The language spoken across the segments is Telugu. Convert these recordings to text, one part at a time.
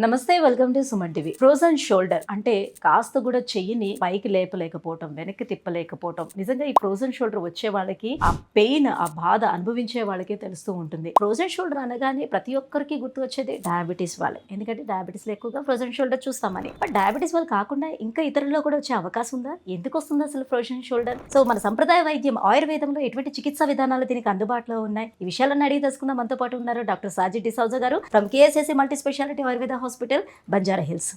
నమస్తే, welcome to Suman TV. Frozen shoulder అంటే కాస్త కూడా చెయ్యిని పైకి లేపలేకపోవటం, వెనక్కి తిప్పలేకపోవటం. నిజంగా ఈ ఫ్రోజన్ షోల్డర్ వచ్చే వాళ్ళకి ఆ పెయిన్, ఆ బాధ అనుభవించే వాళ్ళకే తెలుస్తూ ఉంటుంది. ఫ్రోజన్ షోల్డర్ అనగానే ప్రతి ఒక్కరికి గుర్తు వచ్చేది డయాబెటీస్ వాళ్ళే. ఎందుకంటే డయాబెటీస్ లో ఎక్కువగా ఫ్రోజన్ షోల్డర్ చూస్తామని. బట్ డయాబెటీస్ వాళ్ళు కాకుండా ఇంకా ఇతరుల్లో కూడా వచ్చే అవకాశం ఉందా? ఎందుకు వస్తుంది అసలు ఫ్రోజన్ షోల్డర్? సో మన సంప్రదాయ వైద్యం ఆయుర్వేదంలో ఎటువంటి చికిత్సా విధానాలు దీనికి అందుబాటులో ఉన్నాయి? ఈ విషయాలన్నీ అడిగి తెలుసుకుందాం. మనతో పాటు ఉన్నారు డాక్టర్ సాజిద్ డిసౌజా గారు from KSSC multi speciality Ayurveda hospital, Banjara Hills.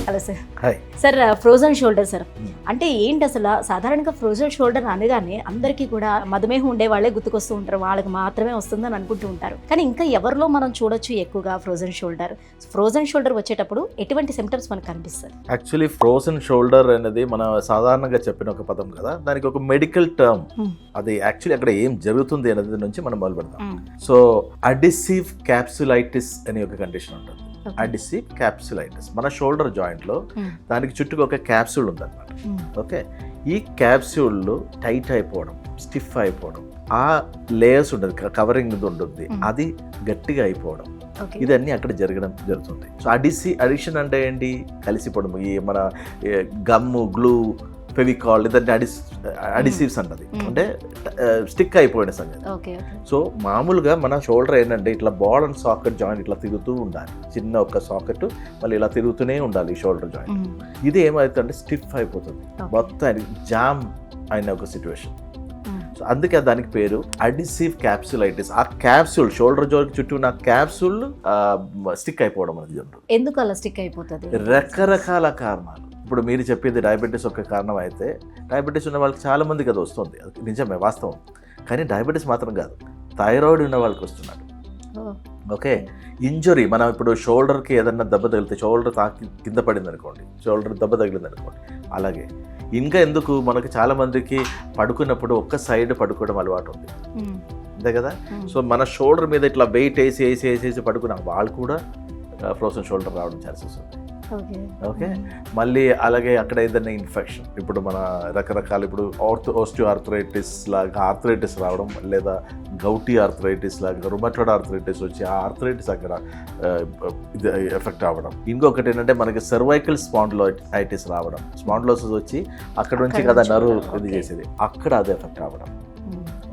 Hello sir. Hi sir, frozen shoulder sir అంటే ఏంటి అసలు? సాధారణంగా ఫ్రోజన్ షోల్డర్ అనగానే అందరికీ కూడా మధుమేహం ఉండే వాళ్ళే గుర్తుకొస్తూ ఉంటారు, వాళ్ళకి మాత్రమే వస్తుందని అనుకుంటూ ఉంటారు. కానీ ఇంకా ఎవరిలో మనం చూడొచ్చు ఎక్కువగా ఫ్రోజన్ షోల్డర్? ఫ్రోజన్ షోల్డర్ వచ్చేటప్పుడు ఎటువంటి సిమ్టమ్స్ మనకు కనిపిస్తాయి? యాక్చువల్లీ ఫ్రోజన్ షోల్డర్ అనేది మన సాధారణంగా చెప్పిన ఒక పదం కదా, దానికి ఒక మెడికల్ టర్మ్. అది యాక్చువల్లీ అక్కడ ఏం జరుగుతుంది అనేది నుంచి మనం మొదలు పెడతాం. సో అడిసివ్ క్యాప్సులైటిస్ అనే ఒక కండిషన్ ఉంటుంది. అడిసివ్ క్యాప్సులైటిస్ మన షోల్డర్ జాయింట్ లో దానికి చుట్టూ ఒక క్యాప్సూల్ ఉందన్నమాట. ఓకే, ఈ క్యాప్సూల్ టైట్ అయిపోవడం, స్టిఫ్ అయిపోవడం, ఆ లేయర్స్ ఉంటుంది, కవరింగ్ ఉంటుంది, అది గట్టిగా అయిపోవడం, ఇదన్నీ అక్కడ జరుగుతుంది. సో అడిషన్ అంటే ఏంటి? కలిసిపోవడం. ఈ మన గమ్ము, గ్లూ, ఫెవికాల్, ఇదంటే అడిసివ్స్ అంటది, అంటే స్టిక్ అయిపోయిన సంగతి. సో మామూలుగా మన షోల్డర్ ఏంటంటే ఇట్లా బాల్ అండ్ సాకెట్ జాయింట్ ఇట్లా తిరుగుతూ ఉండాలి. చిన్న ఒక సాకెట్ మళ్ళీ ఇలా తిరుగుతూనే ఉండాలి ఈ షోల్డర్ జాయింట్. ఇది ఏమవుతుందంటే స్టిఫ్ అయిపోతుంది, మొత్తం జామ్ అయిన ఒక సిచ్యువేషన్. సో అందుకే దానికి పేరు అడిసివ్ క్యాప్సులైటిస్. ఆ క్యాప్సూల్ షోల్డర్ జాయింట్ చుట్టూ ఉన్న క్యాప్సూల్ స్టిక్ అయిపోవడం అనేది ఉంటుంది. ఎందుకు అలా స్టిక్ అయిపోతుంది? రకరకాల కారణాలు. ఇప్పుడు మీరు చెప్పేది డయాబెటీస్ ఒక కారణం అయితే, డయాబెటీస్ ఉన్న వాళ్ళకి చాలా మందికి అది వస్తుంది, అది నిజమే, వాస్తవం. కానీ డయాబెటీస్ మాత్రం కాదు, థైరాయిడ్ ఉన్న వాళ్ళకి వస్తున్నాడు. ఓకే, ఇంజరీ, మనం ఇప్పుడు షోల్డర్కి ఏదన్నా దెబ్బ తగిలితే, షోల్డర్ తాకి కింద పడింది అనుకోండి, షోల్డర్ దెబ్బ తగిలింది అనుకోండి, అలాగే ఇంకా ఎందుకు మనకి చాలా మందికి పడుకున్నప్పుడు ఒక్క సైడ్ పడుకోవడం అలవాటు ఉంది, అంతే కదా. సో మన షోల్డర్ మీద ఇట్లా వెయిట్ వేసి పడుకున్న వాళ్ళు కూడా ఫ్రోజన్ షోల్డర్ రావడం ఛాన్సెస్ ఉంది. ఓకే, మళ్ళీ అలాగే అక్కడ ఏదైనా ఇన్ఫెక్షన్, ఇప్పుడు మన రకరకాల ఇప్పుడు ఆర్థరైటిస్ లాగా ఆర్థరైటిస్ రావడం, లేదా గౌటీ ఆర్థరైటిస్ లాగా రుమటాయిడ్ ఆర్థరైటిస్ వచ్చి ఆ ఆర్థరైటిస్ అక్కడ ఇది ఎఫెక్ట్ అవ్వడం. ఇంకొకటి ఏంటంటే మనకి సర్వైకల్ స్పాండిలైటిస్ రావడం, స్పాండిలోసిస్ వచ్చి అక్కడ నుంచి కదా నర్వ్ ఇది చేసేది, అక్కడ అది ఎఫెక్ట్ అవ్వడం.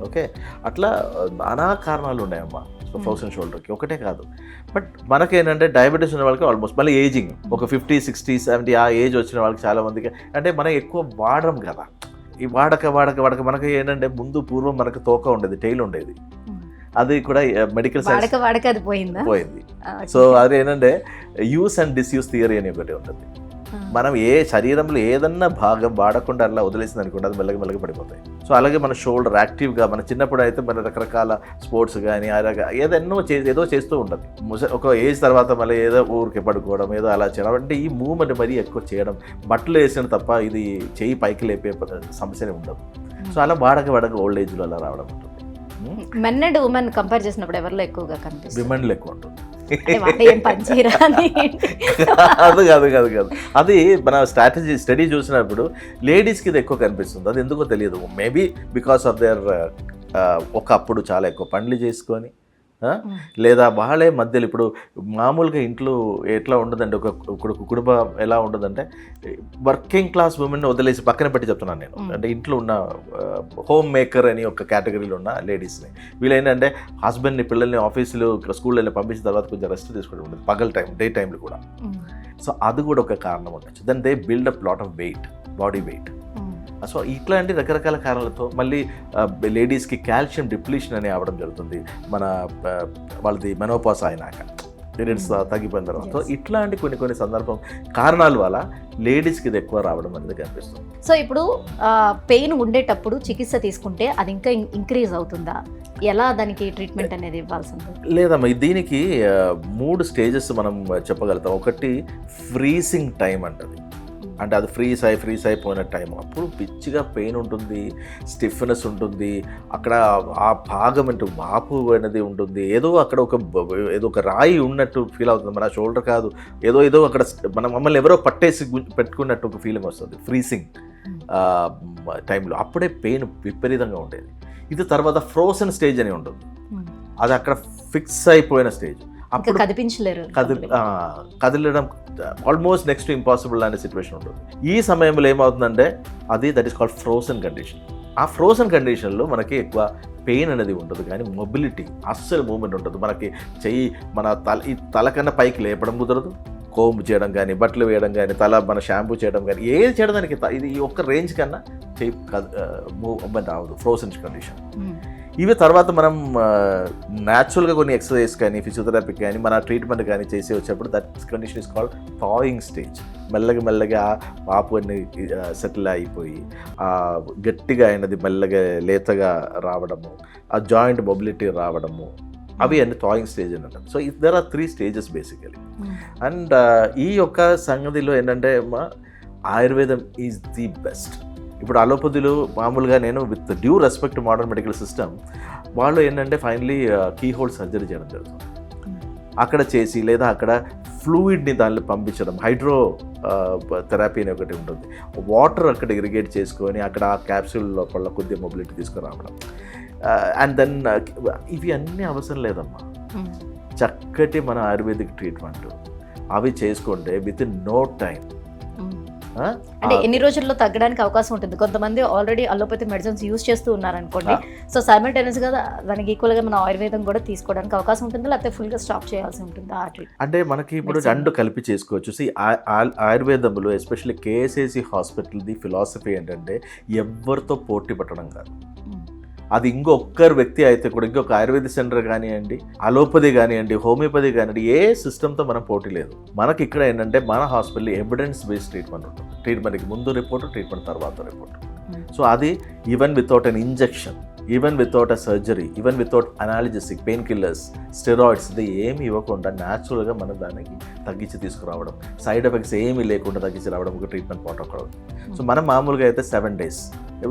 ఓకే, అట్లా నానా కారణాలు ఉన్నాయమ్మా ఫ్రోజన్ షోల్డర్కి, ఒకటే కాదు. బట్ మనకేంటంటే డయాబెటీస్ ఉన్న వాళ్ళకి ఆల్మోస్ట్ మళ్ళీ ఏజింగ్ ఒక 50, 60, 70 ఆ ఏజ్ వచ్చిన వాళ్ళకి చాలా మందికి, అంటే మనం ఎక్కువ వాడడం కదా, ఈ వాడక మనకి ఏంటంటే పూర్వం మనకు తోక ఉండేది, టైల్ ఉండేది, అది కూడా మెడికల్ సైన్స్ అది పోయింది. సో అది ఏంటంటే యూస్ అండ్ డిస్యూస్ థియరీ అని ఒకటి ఉంటుంది. మనం శరీరంలో ఏదన్నా భాగం వాడకుండా అలా వదిలేసింది అనుకోండి, అది మెల్లగా పడిపోతాయి. సో అలాగే మన షోల్డర్ యాక్టివ్గా, మన చిన్నప్పుడు అయితే మన రకరకాల స్పోర్ట్స్ కానీ అలాగా ఏదో చేస్తూ ఉంటుంది. ఒక ఏజ్ తర్వాత మళ్ళీ ఏదో ఊరికి పడుకోవడం, ఏదో అలా చేయడం, అంటే ఈ మూవ్మెంట్ మరీ ఎక్కువ చేయడం, బట్టలు వేసిన తప్ప ఇది చెయ్యి పైకి లేపే సమస్యనే ఉండదు. సో అలా వాడక ఓల్డ్ ఏజ్లో అలా రావడం ఉంటుంది. మెన్ అండ్ ఉమెన్ కంపేర్ చేసినప్పుడు ఎవరిలో ఎక్కువగా కనిపిస్తుంది? విమెన్లో ఎక్కువ ఉంటుంది. కాదు అది మన స్టడీ చూసినప్పుడు లేడీస్కి ఇది ఎక్కువ కనిపిస్తుంది. అది ఎందుకో తెలియదు, మేబీ బికాస్ ఆఫ్ దేర్ ఒకప్పుడు చాలా ఎక్కువ పనులు చేసుకొని, లేదా వాళ్ళే మధ్యలో ఇప్పుడు మామూలుగా ఇంట్లో ఎట్లా ఉండదండి, ఒక కుటుంబం ఎలా ఉండదంటే వర్కింగ్ క్లాస్ ఉమెన్ వదిలేసి పక్కన పెట్టి చెప్తున్నాను నేను, అంటే ఇంట్లో ఉన్న హోమ్ మేకర్ అని ఒక కేటగిరీలో ఉన్న లేడీస్ని, వీళ్ళు ఏంటంటే హస్బెండ్ని, పిల్లల్ని ఆఫీసులు, స్కూల్లో పంపించిన తర్వాత కొంచెం రెస్ట్ తీసుకోవడం ఉంటుంది, పగల టైం, డే టైంలో కూడా. సో అది కూడా ఒక కారణం ఉండొచ్చు. Then they build up lot of weight, body weight. So ఇట్లాంటి రకరకాల కారణాలతో మళ్ళీ లేడీస్కి కాల్షియం డిప్లీషన్ అని అవ్వడం జరుగుతుంది, మన వాళ్ళది మెనోపాస్ అయినాక, పీరియడ్స్ తగ్గిపోయిన తర్వాత. సో ఇట్లాంటి కొన్ని సందర్భం కారణాల వల్ల లేడీస్కి ఇది ఎక్కువ రావడం అనేది కనిపిస్తుంది. సో ఇప్పుడు పెయిన్ ఉండేటప్పుడు చికిత్స తీసుకుంటే అది ఇంకా ఇంక్రీజ్ అవుతుందా? ఎలా దానికి ట్రీట్మెంట్ అనేది ఇవ్వాల్సింది? లేదమ్మా, దీనికి 3 స్టేజెస్ మనం చెప్పగలుగుతాం. ఒకటి ఫ్రీజింగ్ టైం అంటది, అంటే అది ఫ్రీజ్ అయిపోయిన టైం, అప్పుడు పిచ్చిగా పెయిన్ ఉంటుంది, స్టిఫ్నెస్ ఉంటుంది, అక్కడ ఆ భాగం అంటే వాపు అనేది ఉంటుంది, ఏదో అక్కడ ఏదో ఒక రాయి ఉన్నట్టు ఫీల్ అవుతుంది. మన షోల్డర్ కాదు, ఏదో అక్కడ మమ్మల్ని ఎవరో పట్టేసి పెట్టుకున్నట్టు ఒక ఫీలింగ్ వస్తుంది, ఫ్రీజింగ్. టైంలో అప్పుడే పెయిన్ విపరీతంగా ఉండేది. ఇది తర్వాత ఫ్రోజన్ స్టేజ్ అని ఉంటుంది, అది అక్కడ ఫిక్స్ అయిపోయిన స్టేజ్. అప్పుడు కదిపించలేరు, కదిలడం ఆల్మోస్ట్ నెక్స్ట్ ఇంపాసిబుల్ అనే సిచ్యువేషన్ ఉంటుంది. ఈ సమయంలో ఏమవుతుందంటే that is called frozen condition. ఆ ఫ్రోజన్ కండిషన్లో మనకి ఎక్కువ పెయిన్ అనేది ఉండదు, కానీ మొబిలిటీ అస్సలు మూమెంట్ ఉంటుంది. మనకి చెయ్యి మన తల కన్నా పైకి లేపడం కుదరదు, కోంబు చేయడం కానీ, బట్టలు వేయడం కానీ, మన షాంపూ చేయడం కానీ, ఏది చేయడానికి ఇది ఈ ఒక్క రేంజ్ కన్నా చెయ్యి మూవ్మెంట్ అవ్వదు, ఫ్రోజన్ కండిషన్. ఇవి తర్వాత మనం న్యాచురల్గా కొన్ని ఎక్సర్సైజ్ కానీ, ఫిజియోథెరపీ కానీ, మన ట్రీట్మెంట్ కానీ చేసి వచ్చేప్పుడు that condition is called thawing stage. మెల్లగా వాపు అన్ని సెటిల్ అయిపోయి గట్టిగా అయినది మెల్లగా లేతగా రావడము, ఆ జాయింట్ మొబిలిటీ రావడము, అవి అన్ని థాయింగ్ స్టేజ్ అని అంటారు. So there are 3 stages basically. And ఈ యొక్క సంగతిలో ఏంటంటే ఆయుర్వేదం ఈజ్ ది బెస్ట్. ఇప్పుడు అలోపతిలో మామూలుగా నేను with due respect modern medical system, వాళ్ళు ఏంటంటే ఫైనలీ కీ హోల్ సర్జరీ చేయడం జరుగుతుంది. అక్కడ చేసి లేదా అక్కడ ఫ్లూయిడ్ని దానిలో పంపించడం, హైడ్రో థెరపీ అని ఒకటి ఉంటుంది, వాటర్ అక్కడ ఇరిగేట్ చేసుకొని అక్కడ ఆ క్యాప్సూల్ లోపల కొద్దిగా మొబిలిటీ తీసుకురావడం. అండ్ దెన్ ఇవి అన్నీ అవసరం లేదమ్మా, చక్కటి మన ఆయుర్వేదిక్ ట్రీట్మెంట్ అవి చేసుకుంటే విత్ ఇన్ నో టైం. అంటే ఎన్ని రోజుల్లో తగ్గడానికి అవకాశం ఉంటుంది? కొంతమంది ఆల్రెడీ అలోపతి మెడిసిన్స్ యూజ్ చేస్తూ ఉన్నారనుకోండి, సో సైమల్టేనియస్గా దానికి ఈక్వల్గా మన ఆయుర్వేదం కూడా తీసుకోవడానికి అవకాశం ఉంటుందా, లేకపోతే ఫుల్గా స్టాప్ చేయాల్సి ఉంటుందా? అంటే మనకి ఇప్పుడు రెండు కలిపి చేసుకోవచ్చు. ఆయుర్వేదంలో ఎస్పెషల్లీ కేఎస్ఏసి హాస్పిటల్ది ఫిలాసఫీ ఏంటంటే ఎవరితో పోటీ పట్టడం కాదు. అది ఇంకొక్కరు వ్యక్తి అయితే కూడా, ఇంకొక ఆయుర్వేద సెంటర్ కానివ్వండి, అలోపతి కానివ్వండి, హోమియోపతి కానివ్వండి, ఏ సిస్టమ్తో మనం పోటీ లేదు. మనకి ఇక్కడ ఏంటంటే మన హాస్పిటల్ ఎవిడెన్స్ బేస్డ్ ట్రీట్మెంట్ ఉంటుంది. ట్రీట్మెంట్కి ముందు రిపోర్టు, ట్రీట్మెంట్ తర్వాత రిపోర్టు. సో అది even without an injection, even without a surgery, even without analgesic, pain killers, steroids, ఇది ఏమి ఇవ్వకుండా న్యాచురల్గా మనం దానికి తగ్గించి తీసుకురావడం, సైడ్ ఎఫెక్ట్స్ ఏమీ లేకుండా తగ్గించి రావడం ఒక ట్రీట్మెంట్ ప్రోటోకాల్. సో మనం మామూలుగా అయితే 7 days,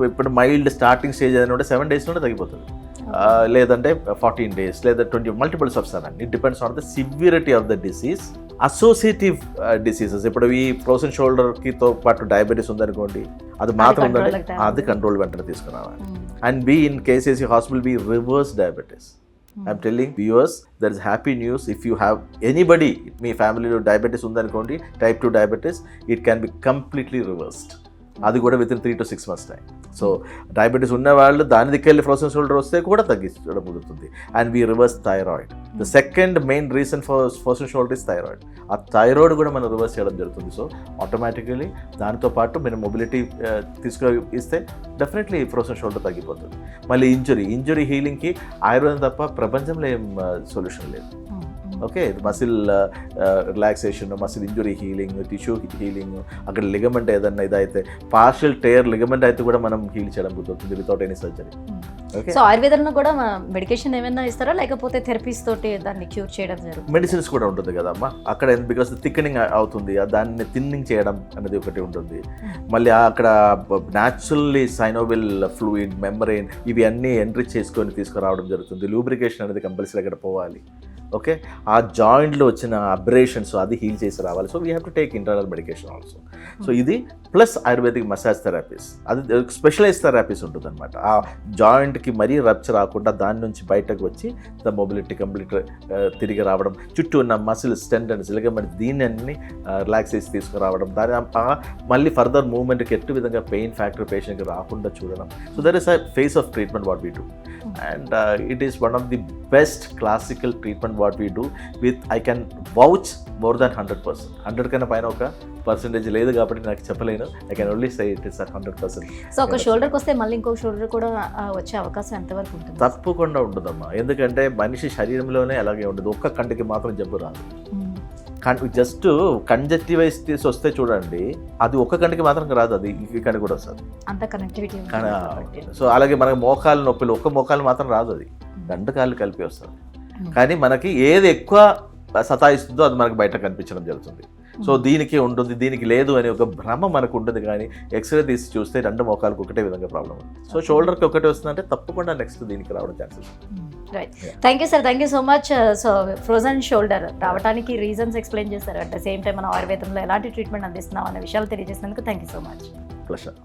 ఇప్పుడు మైల్డ్ స్టార్టింగ్ స్టేజ్ ఏదైనా ఉంటే 7 days తగ్గిపోతుంది, లేదంటే 14 days, లేదా 20, multiples of 7. It depends on the severity of the disease. Associative diseases, ఇప్పుడు ఈ ఫ్రోజన్ షోల్డర్కితో పాటు డయాబెటీస్ ఉందనుకోండి, అది మాత్రం ఉందంటే అది కంట్రోల్ వెంటనే తీసుకురావాలి. And be in KCC hospital be reverse diabetes. I'm telling viewers, there is happy news. If you have anybody, మీ ఫ్యామిలీలో డయాబెటీస్ ఉందనుకోండి, type 2 diabetes, it can be completely reversed. అది కూడా within 3 to 6 months time. So diabetes ఉన్నవాళ్ళు దాని దిక్కెళ్ళి ఫ్రోజన్ షోల్డర్ వస్తే కూడా తగ్గించడం కుదురుతుంది. And we reverse thyroid. The second main reason for frozen shoulder is thyroid. ఆ థైరాయిడ్ కూడా మనం రివర్స్ చేయడం జరుగుతుంది. సో ఆటోమేటికలీ దానితో పాటు మనం మొబిలిటీ ఇస్తే డెఫినెట్లీ ఫ్రోజన్ షోల్డర్ తగ్గిపోతుంది. మళ్ళీ ఇంజురీ హీలింగ్కి ఆయుర్వేదం తప్ప ప్రపంచంలో ఏం సొల్యూషన్ లేదు. Okay, muscle relaxation, muscle injury healing, tissue healing, అక్కడ లిగమెంట్ ఏదన్నా ఇదైతే పార్షియల్ టేర్ లిగమెంట్ అయితే కూడా మనం హీల్ చేయడం కుదురుతుంది వితౌట్ ఎనీ సర్జరీ. సో ఆయుర్వేదంలో కూడా మెడికేషన్ ఏమైనా ఇస్తారా, లేకపోతే థెరపీస్ తోటి దాన్ని క్యూర్ చేయడం జరుగుతుంది? మెడిసిన్స్ కూడా ఉంటుంది కదమ్మా అక్కడ, బికాస్ థిక్నింగ్ అవుతుంది, దాన్ని థిన్నింగ్ చేయడం అనేది ఒకటి ఉంటుంది. మళ్ళీ అక్కడ న్యాచురల్లీ సైనోవిల్ ఫ్లూయిడ్, మెంబ్రెయిన్, ఇవి అన్నీ ఎంట్రీ చేసుకొని తీసుకురావడం జరుగుతుంది. లూబ్రికేషన్ అనేది కంపల్సరీ అక్కడ పోవాలి. ఓకే, ఆ జాయింట్లో వచ్చిన అబ్రేషన్స్ అది హీల్ చేసి రావాలి. So we have to take internal medication also. So ఇది ప్లస్ ఆయుర్వేదిక్ మసాజ్ థెరపీస్, అది స్పెషలైజ్ థెరపీస్ ఉంటుంది అనమాట. ఆ జాయింట్కి మరీ రప్చర్ రాకుండా దాని నుంచి బయటకు వచ్చి ద మొబిలిటీ కంప్లీట్ తిరిగి రావడం, చుట్టూ ఉన్న మసిల్స్, టెండన్స్, లిగమెంట్స్, దీన్ని అన్ని రిలాక్స్ చేసి తీసుకురావడం, దాని మళ్ళీ ఫర్దర్ మూవ్మెంట్కి ఎట్టు విధంగా పెయిన్ ఫ్యాక్టర్ పేషెంట్కి రాకుండా చూడడం. So there is a phase of treatment what we do, and it is one of the best classical treatment what we do with, I can vouch more than 100%. 100 కన్నా పైన ఒక పర్సెంటేజ్ లేదు కాబట్టి నాకు చెప్పలేను. I can only say it is 100%. So ఒక షోల్డర్కి వస్తే మళ్ళీ ఇంకో షోల్డర్ కూడా వచ్చే అవకాశం ఎంతవరకు ఉంటుంది? తప్పకుండా ఉంటుందమ్మా, ఎందుకంటే మనిషి శరీరంలోనే అలాగే ఉంటుంది. ఒక్క కంటికి మాత్రం జబ్బు రాదు. జస్ట్ కంజక్టివైటిస్ వస్తే చూడండి, అది ఒక్క కంటికి మాత్రం రాదు, అది ఈ కంటికి కూడా వస్తుంది. అంత కనెక్టివిటీ. సో అలాగే మనకి మోకాలు నొప్పులు, ఒక్క మోకాలు మాత్రం రాదు, అది 2 కాళ్ళు కలిపి వస్తుంది. కానీ మనకి ఏది ఎక్కువ సతాయిస్తుందో అది మనకు బయట కనిపించడం జరుగుతుంది. సో దీనికి ఉంటుంది, దీనికి లేదు అని ఒక భ్రమ మనకు ఉంటుంది. కానీ ఎక్స్రే తీసి చూస్తే 2 మోకాలకు ఒకటే విధంగా ప్రాబ్లం ఉంది. సో షోల్డర్కి ఒకటే వస్తుందంటే తప్పకుండా నెక్స్ట్ దీనికి రావడం chances. Right, thank you sir, thank you so much. So frozen shoulder రావడానికి రీజన్స్ ఎక్స్ప్లెయిన్ చేశారు. అట్ ద సేమ్ టైం మనం ఆయుర్వేదంలో ఎలాంటి ట్రీట్మెంట్ అందిస్తున్నాం అనే విషయాలు తెలియజేసినందుకు thank you so much. Pleasure.